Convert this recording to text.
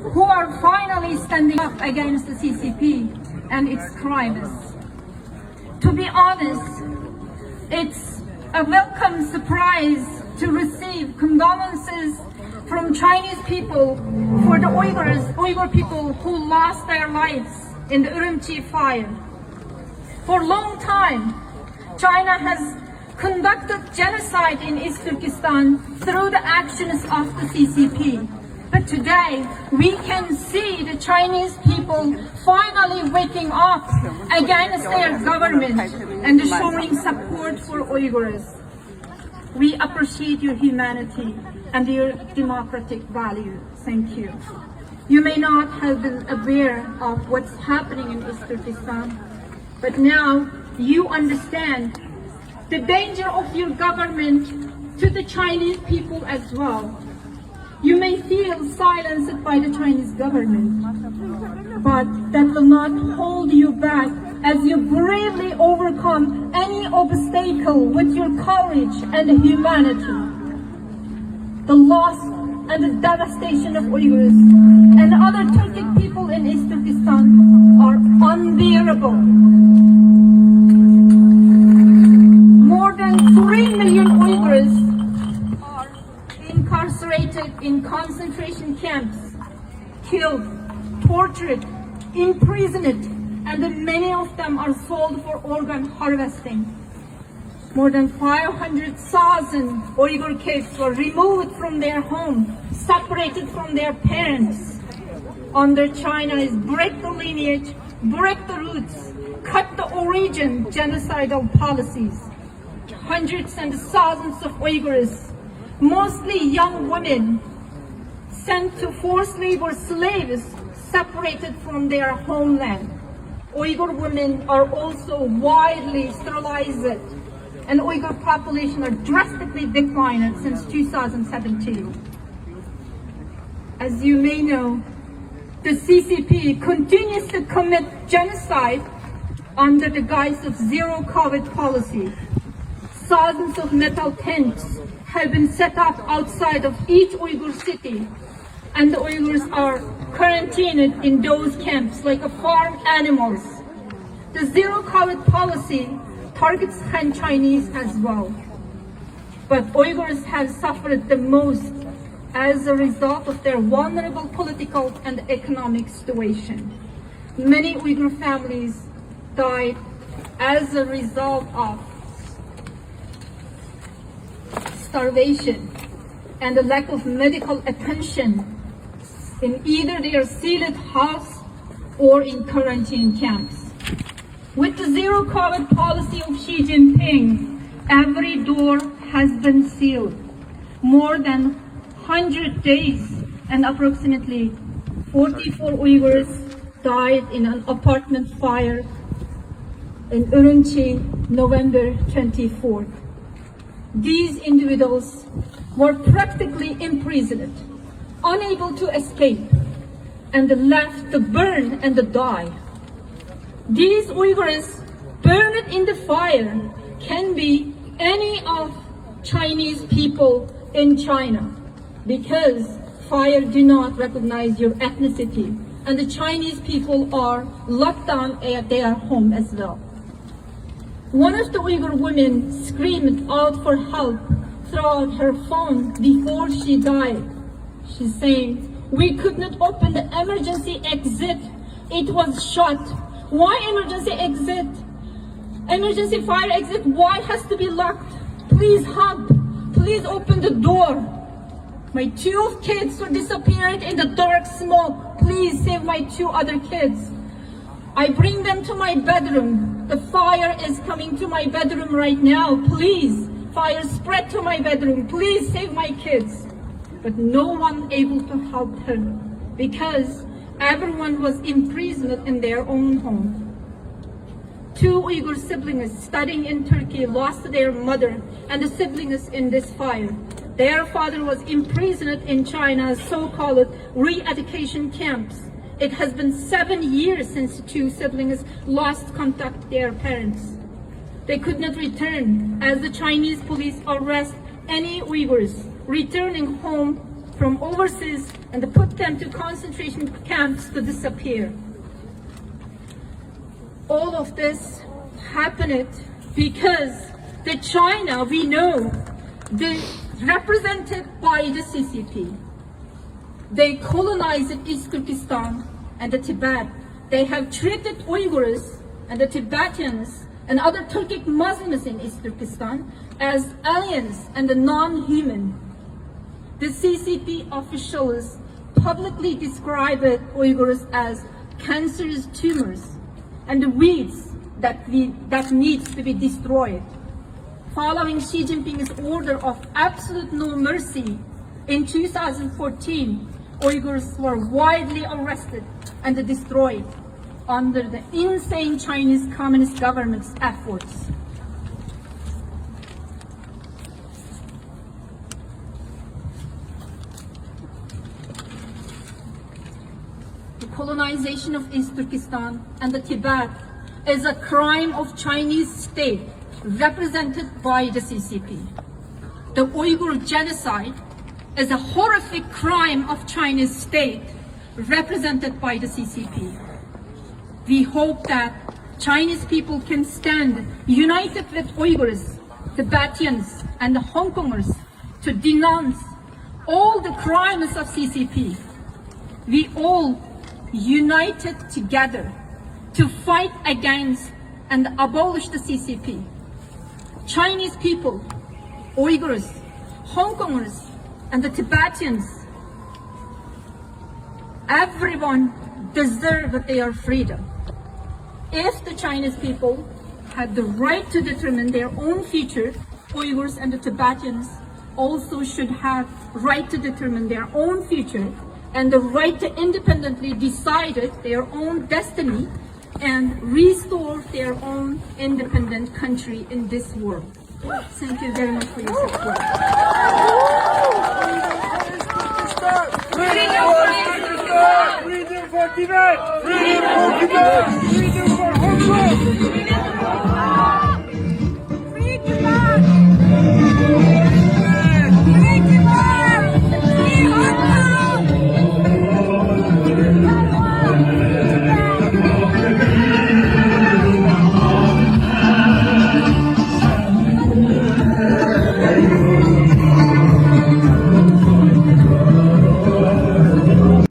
who are finally standing up against the CCP and its crimes. To be honest, it's a welcome surprise to receive condolences from Chinese people for the Uyghur people who lost their lives in the Urumqi fire. For a long time, China has conducted genocide in East Turkestan through the actions of the CCP. But today, we can see the Chinese people finally waking up against their government and showing support for Uyghurs. We appreciate your humanity and your democratic value. Thank you. You may not have been aware of what's happening in East Turkestan, but now you understand the danger of your government to the Chinese people as well. You may feel silenced by the Chinese government, but that will not hold you back as you bravely overcome any obstacle with your courage and humanity. The loss and the devastation of Uyghurs and other Turkic people in East Turkestan are unbearable. More than 3 million Uyghurs are incarcerated in concentration camps, killed, tortured, imprisoned, and many of them are sold for organ harvesting. More than 500,000 Uyghur kids were removed from their home, separated from their parents. Under China's break the lineage, break the roots, cut the origin genocidal policies. Hundreds and thousands of Uyghurs, mostly young women, sent to forced labor slaves, separated from their homeland. Uyghur women are also widely sterilized, and Uyghur population are drastically declined since 2017. As you may know, the CCP continues to commit genocide under the guise of zero COVID policy. Thousands of metal tents have been set up outside of each Uyghur city, and the Uyghurs are quarantined in those camps like farm animals. The zero COVID policy targets Han Chinese as well. But Uyghurs have suffered the most as a result of their vulnerable political and economic situation. Many Uyghur families died as a result of starvation and the lack of medical attention in either their sealed house or in quarantine camps. With the zero COVID policy of Xi Jinping, every door has been sealed. More than 100 days and approximately 44 Uyghurs died in an apartment fire in Urumqi, November 24th. These individuals were practically imprisoned, unable to escape, and left to burn and die. These Uyghurs burned in the fire can be any of Chinese people in China, because fire do not recognize your ethnicity, and the Chinese people are locked down at their home as well. One of the Uyghur women screamed out for help throughout her phone before she died. She's saying, "We could not open the emergency exit. It was shut. Why emergency exit? Emergency fire exit, why has to be locked? Please help. Please open the door. My 2 kids were disappeared in the dark smoke. Please save my 2 other kids. I bring them to my bedroom. The fire is coming to my bedroom right now. Please, fire spread to my bedroom. Please save my kids." But no one able to help her because everyone was imprisoned in their own home. 2 Uyghur siblings studying in Turkey lost their mother and the siblings in this fire. Their father was imprisoned in China's so-called re-education camps. It has been 7 years since the 2 siblings lost contact with their parents. They could not return as the Chinese police arrest any Uyghurs returning home from overseas and put them to concentration camps to disappear. All of this happened because the China we know, they represented by the CCP. They colonized East Turkestan and the Tibet. They have treated Uyghurs and the Tibetans and other Turkic Muslims in East Turkestan as aliens and non-human. The CCP officials publicly described Uyghurs as cancerous tumors and weeds that needs to be destroyed. Following Xi Jinping's order of absolute no mercy in 2014, Uyghurs were widely arrested and destroyed under the insane Chinese Communist government's efforts. The colonization of East Turkestan and the Tibet is a crime of Chinese state represented by the CCP. The Uyghur genocide is a horrific crime of Chinese state represented by the CCP. We hope that Chinese people can stand united with Uyghurs, Tibetans, and Hong Kongers to denounce all the crimes of CCP. We all united together to fight against and abolish the CCP. Chinese people, Uyghurs, Hong Kongers, and the Tibetans, everyone deserves their freedom. If the Chinese people had the right to determine their own future, Uyghurs and the Tibetans also should have right to determine their own future and the right to independently decide their own destiny and restore their own independent country in this world. Thank you very much for your support. Freedom for Tibet! Freedom for Tibet! Freedom for Hong Kong!